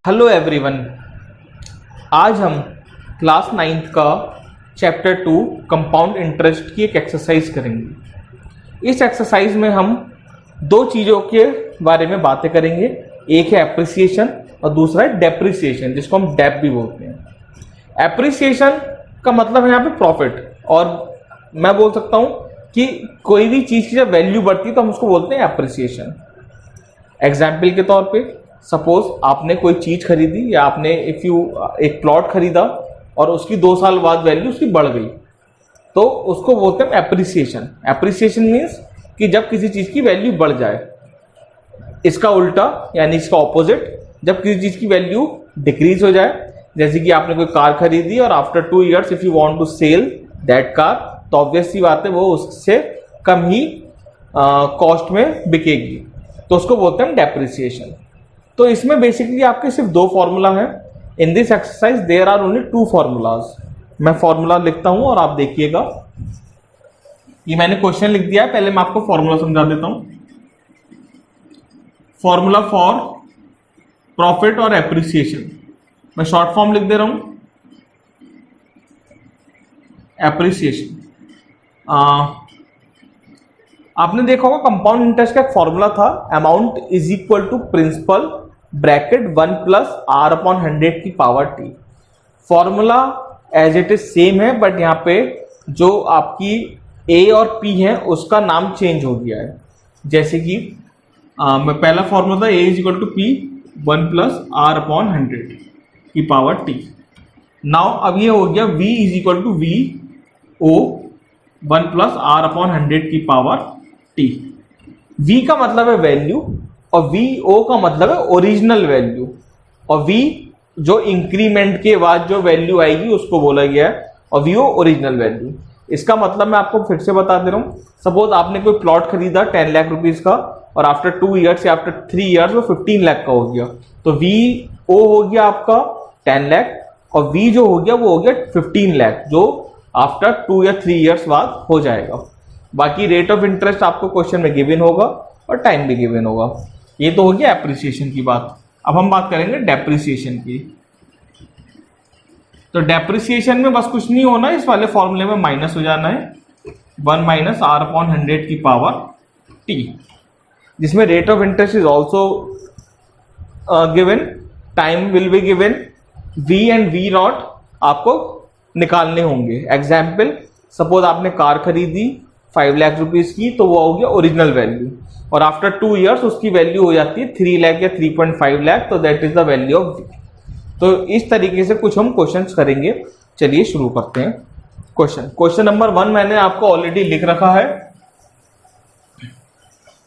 Hello everyone, आज हम class 9th का चैप्टर 2 कंपाउंड इंटरेस्ट की एक एक्सरसाइज करेंगे। इस एक्सरसाइज में हम दो चीज़ों के बारे में बातें करेंगे। एक है एप्रिसिएशन और दूसरा है डेप्रिसिएशन, जिसको हम डेप भी बोलते हैं। एप्रिसिएशन का मतलब है यहाँ पे प्रॉफिट, और मैं बोल सकता हूँ कि कोई भी चीज़ की जब वैल्यू बढ़ती है तो हम उसको बोलते हैं एप्रिसिएशन। एग्जाम्पल के तौर पे सपोज आपने कोई चीज खरीदी या आपने एक प्लॉट खरीदा और उसकी 2 साल बाद वैल्यू उसकी बढ़ गई, तो उसको बोलते हैं एप्रिसिएशन। एप्रिसिएशन मीन्स कि जब किसी चीज की वैल्यू बढ़ जाए। इसका उल्टा यानी इसका ऑपोजिट, जब किसी चीज की वैल्यू डिक्रीज हो जाए। जैसे कि आपने कोई कार खरीदी और after 2 years if you want to sell that car, तो ऑब्वियस सी बात है वो उससे कम ही कॉस्ट में बिकेगी, तो उसको बोलते हैं डेप्रिसिएशन। तो इसमें बेसिकली आपके सिर्फ 2 फॉर्मूला हैं। In this exercise there are only 2 formulas. मैं फॉर्मूला लिखता हूं और आप देखिएगा। ये मैंने क्वेश्चन लिख दिया है, पहले मैं आपको फॉर्मूला समझा देता हूं। फॉर्मूला फॉर प्रॉफिट और एप्रिसिएशन, मैं शॉर्ट फॉर्म लिख दे रहा हूं। एप्रिसिएशन, आपने देखा होगा कंपाउंड इंटरेस्ट का एक फॉर्मूला था, amount is equal to principal bracket 1 plus R upon 100 की power T. Formula as it is same है, बट यहाँ पे जो आपकी ए और पी है उसका नाम चेंज हो गया है। जैसे कि मैं पहला फॉर्मूला था A is equal to P 1 plus R upon 100 की पावर टी। नाउ अब ये हो गया V is equal to V O 1 plus R upon 100 की पावर टी। v का मतलब है वैल्यू और vo का मतलब है ओरिजिनल वैल्यू, और v जो इंक्रीमेंट के बाद जो वैल्यू आएगी उसको बोला गया है, और vo ओरिजिनल वैल्यू। इसका मतलब मैं आपको फिर से बता दे रहा हूं। सपोज आपने कोई प्लॉट खरीदा 10 लाख रुपीज का और आफ्टर 2 years या आफ्टर 3 years वो 15 लाख का हो गया, तो vo हो गया आपका 10 लाख और v जो हो गया वो हो गया 15 लाख, जो आफ्टर 2 या 3 years बाद हो जाएगा। बाकी रेट ऑफ इंटरेस्ट आपको क्वेश्चन में गिवन होगा और टाइम भी गिवन होगा। ये तो हो गया एप्रिसिएशन की बात। अब हम बात करेंगे डेप्रिसिएशन की। तो डेप्रिसिएशन में बस कुछ नहीं होना, इस वाले फॉर्मूले में माइनस हो जाना है 1 माइनस आर अपॉन 100 की पावर टी, जिसमें rate of interest is also given, time will be given, V and V naught आपको निकालने होंगे। एग्जाम्पल, सपोज आपने कार खरीदी 5 लाख रुपीज की, तो वो हो गया ओरिजिनल वैल्यू, और आफ्टर 2 years उसकी वैल्यू हो जाती है 3 लाख या 3.5 लाख, तो that is the value of V. तो इस तरीके से कुछ हम क्वेश्चंस करेंगे। चलिए शुरू करते हैं। क्वेश्चन नंबर 1 मैंने आपको ऑलरेडी लिख रखा है।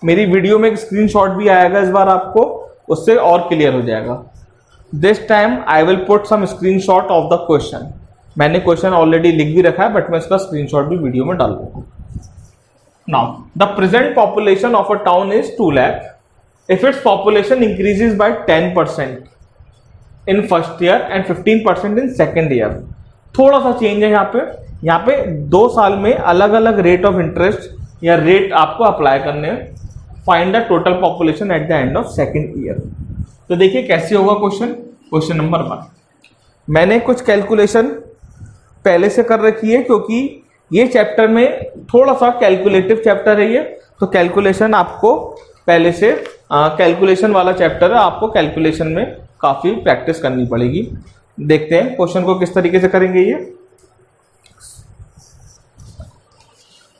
मेरी वीडियो में एक स्क्रीनशॉट भी आएगा इस बार, आपको उससे और क्लियर हो जाएगा। This time I will put some screenshot of the question. मैंने क्वेश्चन ऑलरेडी लिख भी रखा है, बट मैं इसका स्क्रीनशॉट भी वीडियो में डाल दूंगा। Now, the present population of a town is 2 lakh. If its population increases by 10% in first year and 15% in second year, थोड़ा सा चेंज है यहाँ पे 2 साल में अलग अलग रेट ऑफ इंटरेस्ट या रेट आपको अप्लाई करने हैं। Find the total population at the end of second year. तो देखिए कैसे होगा क्वेश्चन नंबर 1। मैंने कुछ कैलकुलेशन पहले से कर रखी है, क्योंकि ये चैप्टर में थोड़ा सा कैलकुलेटिव चैप्टर है ये, तो कैलकुलेशन आपको पहले से कैलकुलेशन वाला चैप्टर है, आपको कैलकुलेशन में काफी प्रैक्टिस करनी पड़ेगी। देखते हैं क्वेश्चन को किस तरीके से करेंगे ये।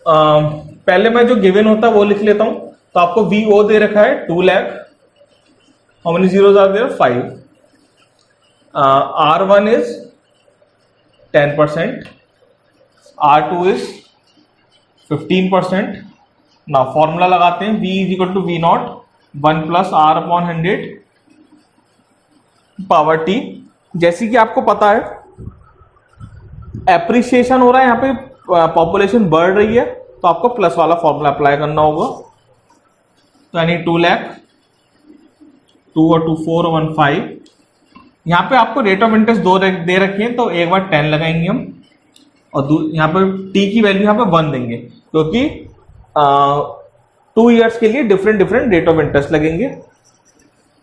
पहले मैं जो गिवन होता है वो लिख लेता हूं। तो आपको vo दे रखा है 2 lakh, how many zeros are there 5, R1 is 10%, R2 is 15%। ना फॉर्मूला लगाते हैं, V is equal to V naught 1 plus R upon 100 power T. जैसे कि आपको पता है एप्रिसिएशन हो रहा है, यहाँ पे पॉपुलेशन बढ़ रही है, तो आपको प्लस वाला फॉर्मूला अप्लाई करना होगा। तो यानी 2 लाख, 2 और 2 4 और 1 5। यहाँ पे आपको रेट ऑफ इंटरेस्ट 2 दे रखी है, तो एक बार 10 लगाएंगे हम, और यहाँ पर टी की वैल्यू यहाँ पे 1 देंगे, क्योंकि 2 years के लिए डिफरेंट रेट ऑफ इंटरेस्ट लगेंगे।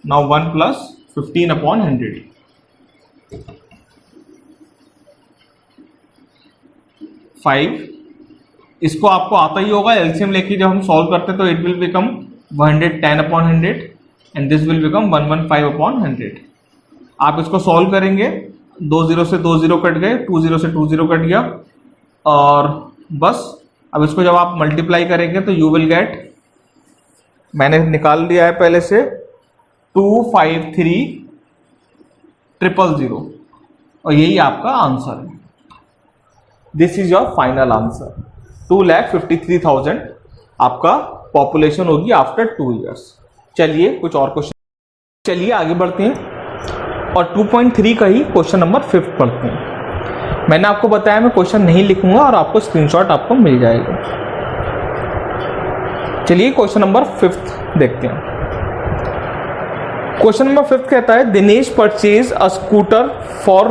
Now 1 plus 15/100। 5, इसको आपको आता ही होगा, एलसीएम लेके जब हम सॉल्व करते हैं तो it will become 110/100 and this will become 115/100। आप इसको सॉल्व करेंगे, 2 0 से 2 0 कट गए, 2 0 से 2 0 कट गया, और बस अब इसको जब आप मल्टीप्लाई करेंगे तो यू विल गेट, मैंने निकाल दिया है पहले से, 253,000 और यही आपका आंसर है। This is your final answer. 2,53,000 आपका पॉपुलेशन होगी आफ्टर 2 years। चलिए कुछ और क्वेश्चन, चलिए आगे बढ़ते हैं और 2.3 का ही क्वेश्चन नंबर 5 पढ़ते हैं। मैंने आपको बताया मैं क्वेश्चन नहीं लिखूंगा और आपको स्क्रीनशॉट आपको मिल जाएगा। चलिए क्वेश्चन नंबर 5 देखते हैं। क्वेश्चन नंबर 5 कहता है Dinesh purchase a scooter for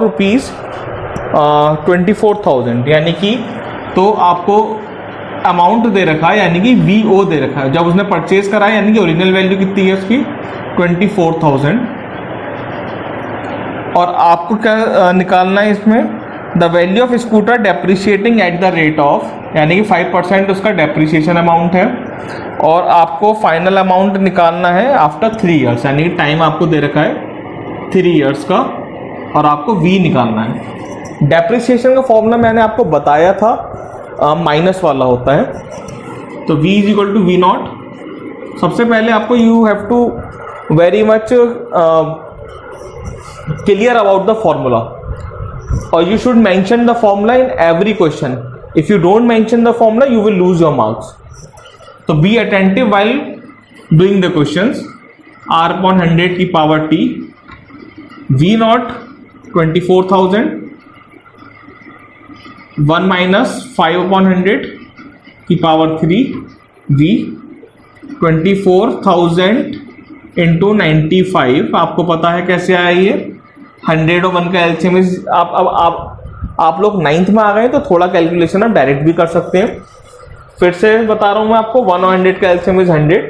₹24,000, यानी कि तो आपको अमाउंट दे रखा है, यानी कि VO दे रखा है। जब उसने परचेज करा है, यानी कि ओरिजिनल वैल्यू कितनी है उसकी 24,000, और आपको क्या निकालना है इसमें, the value of scooter depreciating at the rate of, यानी कि 5% उसका डेप्रिशिएशन अमाउंट है, और आपको फाइनल अमाउंट निकालना है आफ्टर 3 years, यानी कि टाइम आपको दे रखा है 3 years का, और आपको V निकालना है। डेप्रिसिएशन का फॉर्मूला मैंने आपको बताया था, माइनस वाला होता है, तो V is equal to V naught. सबसे पहले आपको you have to very much clear about the formula, और you should mention the formula in every question. If you don't mention the formula you will lose your marks. तो be attentive while doing the questions. R/100 की power T, V naught 24,000, 1 minus 5/100 की power 3, V 24,000 into 95। आपको पता है कैसे आया ये, 100 और 1 का एलसीएम। आप लोग 9th में आ गए तो थोड़ा कैलकुलेशन आप डायरेक्ट भी कर सकते हैं। फिर से बता रहा हूं मैं आपको, 1 और 100 का एलसीएम इज 100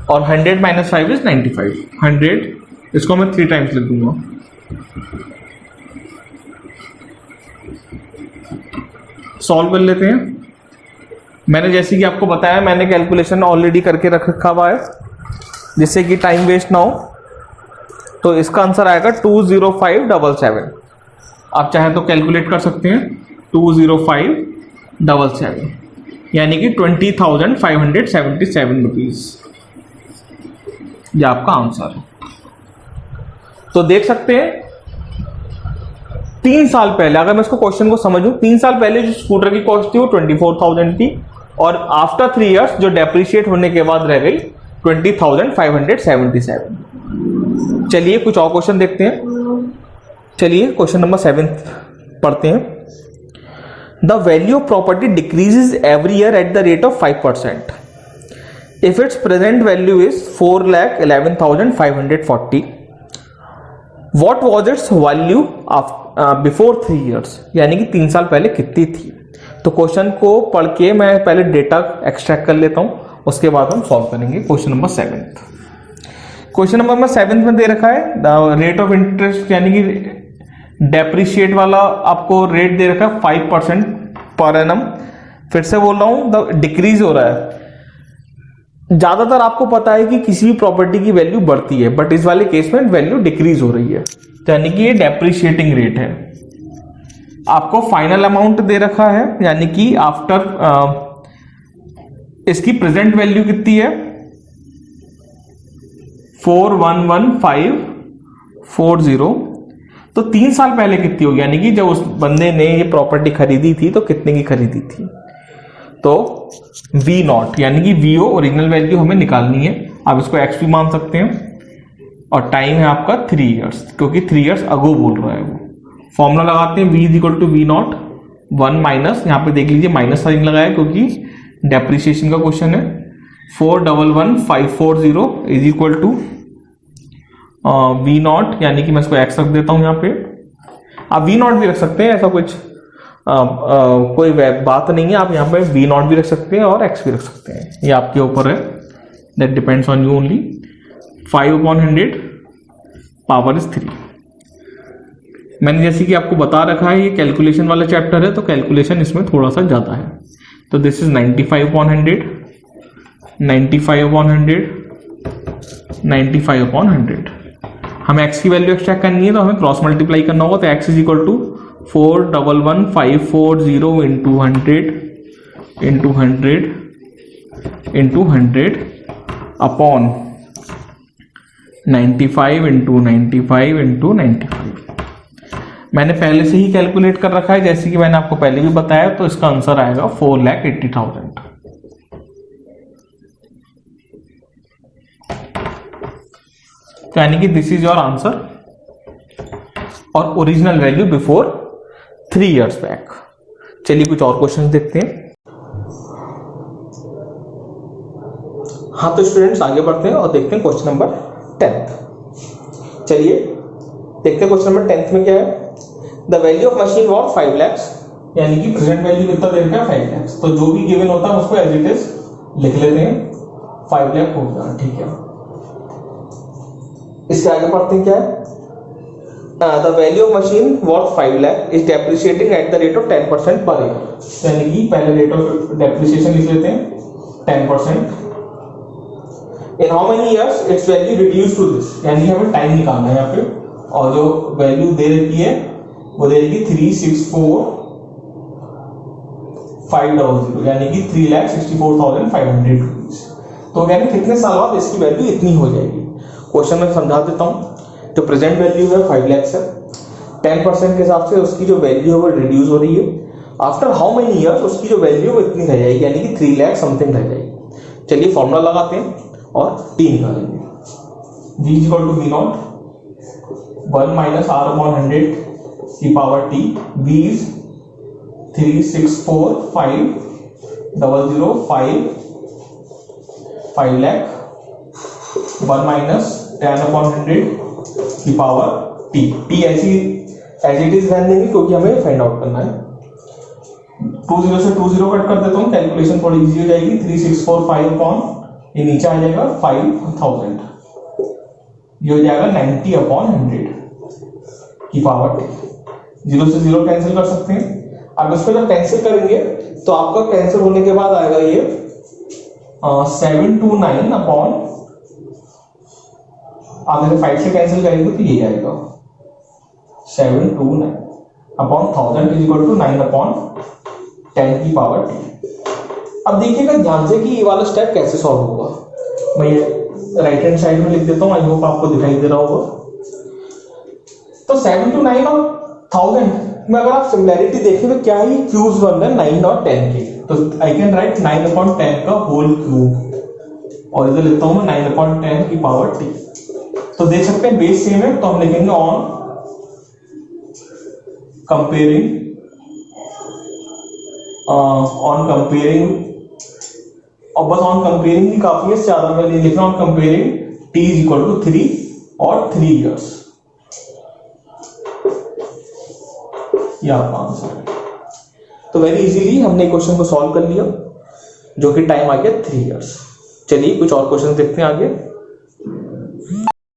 और 100 माइनस 5 इज 95। 100 इसको मैं 3 टाइम्स लिख दूंगा। सॉल्व कर लेते हैं। मैंने जैसे कि आपको बताया, मैंने कैलकुलेशन ऑलरेडी करके रखा हुआ है जिससे कि टाइम वेस्ट ना हो। तो इसका आंसर आएगा 20577। आप चाहें तो कैलकुलेट कर सकते हैं, 20577 यानी कि 20,577 रुपीज, ये आपका आंसर है। तो देख सकते हैं 3 साल पहले, अगर मैं इसको क्वेश्चन को समझूं, 3 साल पहले जो स्कूटर की कॉस्ट थी वो 24,000 थी, और आफ्टर 3 years जो डेप्रिशिएट होने के बाद रह गई 20,577। चलिए कुछ और क्वेश्चन देखते हैं। चलिए क्वेश्चन नंबर 7 पढ़ते हैं। The value of property decreases every year at the rate of 5%। If it's present value is 4,11,540, what was it's value before 3 years, यानी कि 3 साल पहले कितनी थी। तो क्वेश्चन को पढ़ के मैं पहले डेटा एक्सट्रैक्ट कर लेता हूं, उसके बाद हम सॉल्व करेंगे। क्वेश्चन नंबर 7, क्वेश्चन नंबर 7 में दे रखा है द रेट ऑफ इंटरेस्ट, यानी कि डेप्रिशिएट वाला आपको रेट दे रखा है 5% पर एनम। फिर से बोल रहा हूं, द डिक्रीज हो रहा है। ज्यादातर आपको पता है कि किसी भी प्रॉपर्टी की वैल्यू बढ़ती है, बट इस वाले केस में वैल्यू डिक्रीज हो रही है, तो यानी कि ये डेप्रिशिएटिंग रेट है। आपको फाइनल अमाउंट दे रखा है, यानी कि आफ्टर इसकी प्रेजेंट वैल्यू कितनी है 4,11,540। तो 3 साल पहले कितनी होगी, यानी कि जब उस बंदे ने ये प्रॉपर्टी खरीदी थी तो कितने की खरीदी थी। तो V नॉट यानी कि VO ओरिजिनल वैल्यू हमें निकालनी है। आप इसको X भी मान सकते हैं, और टाइम है आपका 3 years, क्योंकि 3 years अगो बोल रहा है वो। फॉर्मूला लगाते हैं, V is equal to V naught 1 minus, यहाँ पे देख लीजिए माइनस साइन लगाया क्योंकि डेप्रिसिएशन का क्वेश्चन है। 4,11,540 is equal to V naught, यानी कि मैं इसको X रख देता हूं यहाँ पे। आप V नॉट भी रख सकते हैं, ऐसा कुछ कोई बात नहीं है। आप यहाँ पे V नॉट भी रख सकते हैं और X भी रख सकते हैं, ये आपके ऊपर है, that depends on you only. 5/100 power is 3। मैंने जैसे कि आपको बता रखा है ये कैलकुलेशन वाला चैप्टर है, तो कैलकुलेशन इसमें थोड़ा सा ज़्यादा है। तो दिस इज 95/100, 95/100, 95/100। हमें x की वैल्यू एक्सट्रैक्ट करनी है तो हमें क्रॉस मल्टीप्लाई करना होगा। तो x is equal to 411,540 into 100 into 100 into 100 upon 95 into 95 into 95। मैंने पहले से ही कैलकुलेट कर रखा है, जैसे कि मैंने आपको पहले भी बताया। तो इसका आंसर आएगा 4,80,000। तो यानी कि दिस इज योर आंसर और original value before 3 years back. चलिए कुछ और क्वेश्चंस देखते हैं। हाँ तो स्टूडेंट्स आगे बढ़ते हैं और देखते हैं क्वेश्चन नंबर 10th। चलिए देखते हैं क्वेश्चन नंबर 10th में क्या है। The value of machine war 5 lakhs, यानी कि प्रेजेंट वैल्यू कितना दे रखा है 5 lakhs। तो जो भी गिवन होता है उसको एज इट इज लिख लेते हैं, 5 lakh हो गया, ठीक है। इसके आगे पढ़ते हैं क्या है। The value of machine war 5 lakh is depreciating at the rate of 10% per year. यानी कि पहले रेट ऑफ डेप्रिसिएशन लिख लेते हैं 10%। In how many years its value reduce to this, यानी हमें टाइम निकालना है यहाँ पे। और जो वैल्यू दे रखी है वो दे रखी 364,500, यानी कि 3,64,500 रुपीज। तो यानी कितने साल बाद इसकी वैल्यू इतनी हो जाएगी। क्वेश्चन में समझा देता हूँ। जो प्रेजेंट वैल्यू है 5 lakhs है, 10% के हिसाब से उसकी जो वैल्यू है वो रिड्यूस हो रही है। आफ्टर हाउ मेनी ईयर्स उसकी जो वैल्यू है इतनी रह जाएगी, यानी कि 3 lakh समथिंग रह जाएगी। चलिए फॉर्मूला लगाते हैं और टी निकालेंगे। v is equal to v0 1 minus r upon 100 की power t। v is 364,500,5 lakh 1 minus 10 upon 100 की पावर t। t ऐसी एज इट इज रहने देंगे क्योंकि हमें फाइंड आउट करना है। 20 से 20 कट कर देता हूँ, कैलकुलेशन थोड़ी इजी हो जाएगी। 3,645 अपॉन ये नीचे आ जाएगा 5,000, ये हो जाएगा 90 अपॉन 100 की पावर t। 0 से 0 कैंसिल कर सकते हैं। अब इसको जब कैंसिल करेंगे तो आपका कैंसिल होने के बाद आएगा ये 729 अपॉन, आप जैसे 5 से कैंसिल करेंगे तो ये आएगा 729 upon 1000 is equal to 9 upon 10 की पावर t। अब देखिएगा ध्यान से कि ये वाला स्टेप कैसे सॉल्व होगा। मैं ये राइट हैंड साइड में लिख देता हूँ, आई होप आपको दिखाई दे रहा होगा। तो 729 और 1000 में अगर आप सिमिलैरिटी देखें तो क्या है, क्यूब्स बन रहे हैं 9 और 10 के। तो आई कैन राइट 9 अपॉन 10 का होल क्यूब, और इधर लिखता हूं मैं 9 अपॉन 10 की पावर t। तो देख सकते हैं बेस सेम है, तो हम लिखेंगे ऑन कंपेयरिंग और बस ऑन कंपेयरिंग भी काफी है, ज्यादा मैं नहीं लिख रहा हूं। Comparing t is equal to 3 और 3 इयर्स, ये आपका आंसर है। तो वेरी इजीली हमने क्वेश्चन को सॉल्व कर लिया, जो कि टाइम आ गया 3 इयर्स। चलिए कुछ और क्वेश्चन देखते हैं आगे।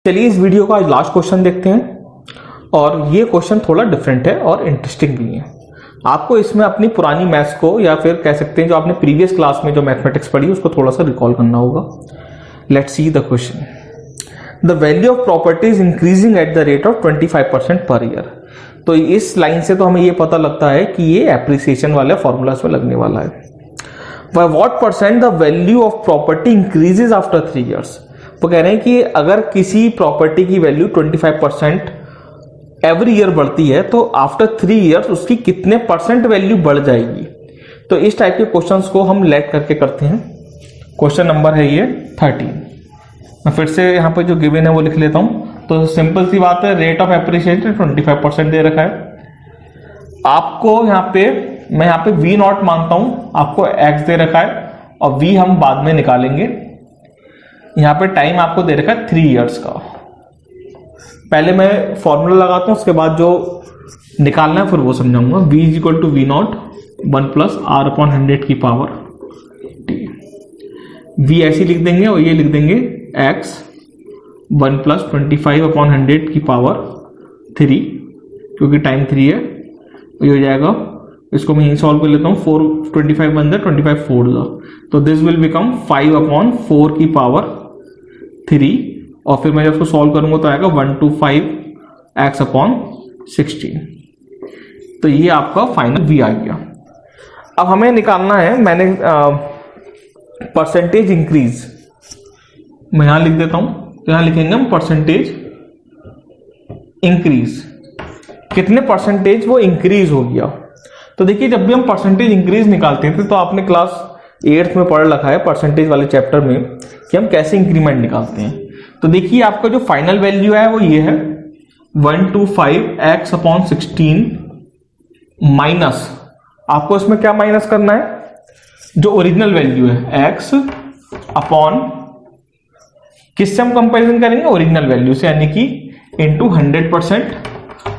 चलिए इस वीडियो का आज लास्ट क्वेश्चन देखते हैं, और ये क्वेश्चन थोड़ा डिफरेंट है और इंटरेस्टिंग भी है। आपको इसमें अपनी पुरानी मैथ्स को, या फिर कह सकते हैं जो आपने प्रीवियस क्लास में जो मैथमेटिक्स पढ़ी उसको थोड़ा सा रिकॉल करना होगा। Let's see the question. The value of property is increasing at the rate of 25% per year. तो इस लाइन से तो हमें ये पता लगता है कि ये एप्रिसिएशन वाले फॉर्मूलाज में लगने वाला है। By what percent the value of property increases after 3 years? वो कह रहे हैं कि अगर किसी प्रॉपर्टी की वैल्यू 25% एवरी ईयर बढ़ती है तो आफ्टर 3 इयर्स उसकी कितने परसेंट वैल्यू बढ़ जाएगी। तो इस टाइप के क्वेश्चंस को हम लेट करके करते हैं। क्वेश्चन नंबर है ये 13। मैं फिर से यहाँ पे जो गिवन है वो लिख लेता हूँ। तो सिंपल सी बात है, रेट ऑफ एप्रिसिएशन 25% दे रखा है आपको। यहाँ पे मैं यहाँ पे v नॉट मानता हूं, आपको x दे रखा है और v हम बाद में निकालेंगे। यहाँ पे टाइम आपको दे रखा है 3 इयर्स का। पहले मैं फॉर्मूला लगाता हूं, उसके बाद जो निकालना है फिर वो समझाऊंगा। v is equal to v naught 1 plus r upon 100 की पावर t। v ऐसे लिख देंगे और ये लिख देंगे x 1 + 25/100 की पावर 3, क्योंकि टाइम 3 है, ये हो जाएगा। इसको मैं यही सॉल्व कर लेता हूँ, 4 25 बन जाए, 25 4 जा, तो दिस विल बिकम 5/4 की पावर 3, और फिर मैं जब उसको सॉल्व करूंगा तो आएगा 125x/16। तो ये आपका फाइनल v आ गया। अब हमें निकालना है, मैंने परसेंटेज इंक्रीज, मैं यहां लिख देता हूं, तो यहां लिखेंगे हम परसेंटेज इंक्रीज, कितने परसेंटेज वो इंक्रीज हो गया। तो देखिए जब भी हम परसेंटेज इंक्रीज निकालते हैं तो आपने क्लास 8th में पढ़ रखा है परसेंटेज वाले चैप्टर में कि हम कैसे इंक्रीमेंट निकालते हैं। तो देखिए आपका जो फाइनल वैल्यू है वो ये है 125x/16 माइनस, आपको इसमें क्या माइनस करना है, जो ओरिजिनल वैल्यू है x अपॉन, किससे हम कंपैरिजन करेंगे, ओरिजिनल वैल्यू से, यानी कि इंटू 100%,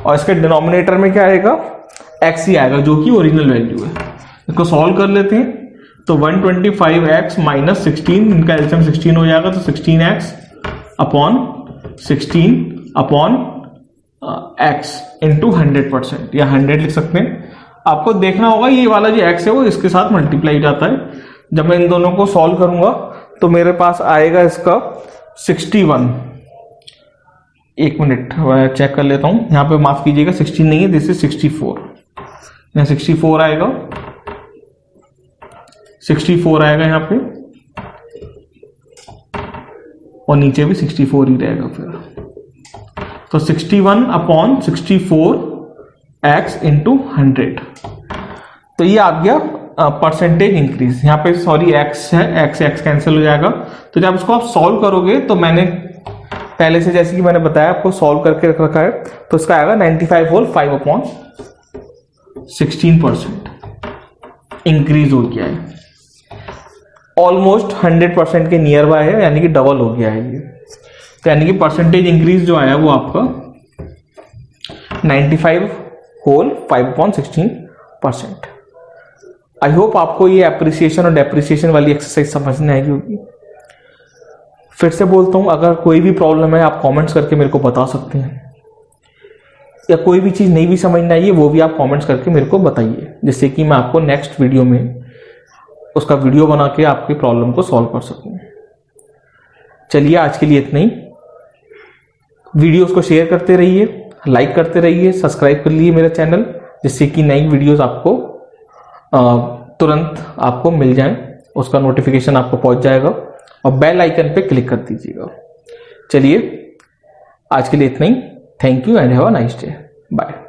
और इसके डिनोमिनेटर में क्या आएगा, x ही आएगा जो कि ओरिजिनल वैल्यू है। इसको सॉल्व कर लेते हैं, तो 125x माइनस 16, इनका एलसीएम 16 हो जाएगा, तो 16x upon 16 upon x into 100%, या 100 लिख सकते हैं। आपको देखना होगा ये वाला जो x है वो इसके साथ मल्टीप्लाई जाता है। जब मैं इन दोनों को सॉल्व करूंगा तो मेरे पास आएगा इसका 61, एक मिनट चेक कर लेता हूं, यहां पे माफ कीजिएगा 16 नहीं है, दिस इज 64, यहाँ 64 आएगा, 64 आएगा यहाँ पे, और नीचे भी 64 ही रहेगा फिर, तो 61/64x इंटू 100। तो ये आ गया परसेंटेज इंक्रीज। यहाँ पे सॉरी x है, x कैंसिल हो जाएगा। तो जब इसको आप सॉल्व करोगे तो मैंने पहले से जैसे कि मैंने बताया आपको सॉल्व करके रख रखा है, तो इसका आएगा 95 होल 5/16% इंक्रीज हो गया है, ऑलमोस्ट 100% के नियर बाय है, यानी कि डबल हो गया है ये। तो यानी कि परसेंटेज इंक्रीज जो आया वो आपका 95 होल 5/16%। आई होप आपको ये एप्रिसिएशन और डेप्रिसिएशन वाली एक्सरसाइज समझने आएगी होगी। फिर से बोलता हूं, अगर कोई भी प्रॉब्लम है आप कमेंट्स करके मेरे को बता सकते हैं, या कोई भी चीज नहीं भी समझना है वो भी आप कमेंट्स करके मेरे को बताइए, जिससे कि मैं आपको नेक्स्ट वीडियो में उसका वीडियो बना के आपकी प्रॉब्लम को सॉल्व कर सकूं। चलिए आज के लिए इतना ही। वीडियोस को शेयर करते रहिए, लाइक करते रहिए, सब्सक्राइब कर लीजिए मेरा चैनल, जिससे कि नई वीडियोस आपको तुरंत आपको मिल जाए, उसका नोटिफिकेशन आपको पहुंच जाएगा, और बेल आइकन पे क्लिक कर दीजिएगा। चलिए आज के लिए इतना ही। Thank you and have a nice day. Bye.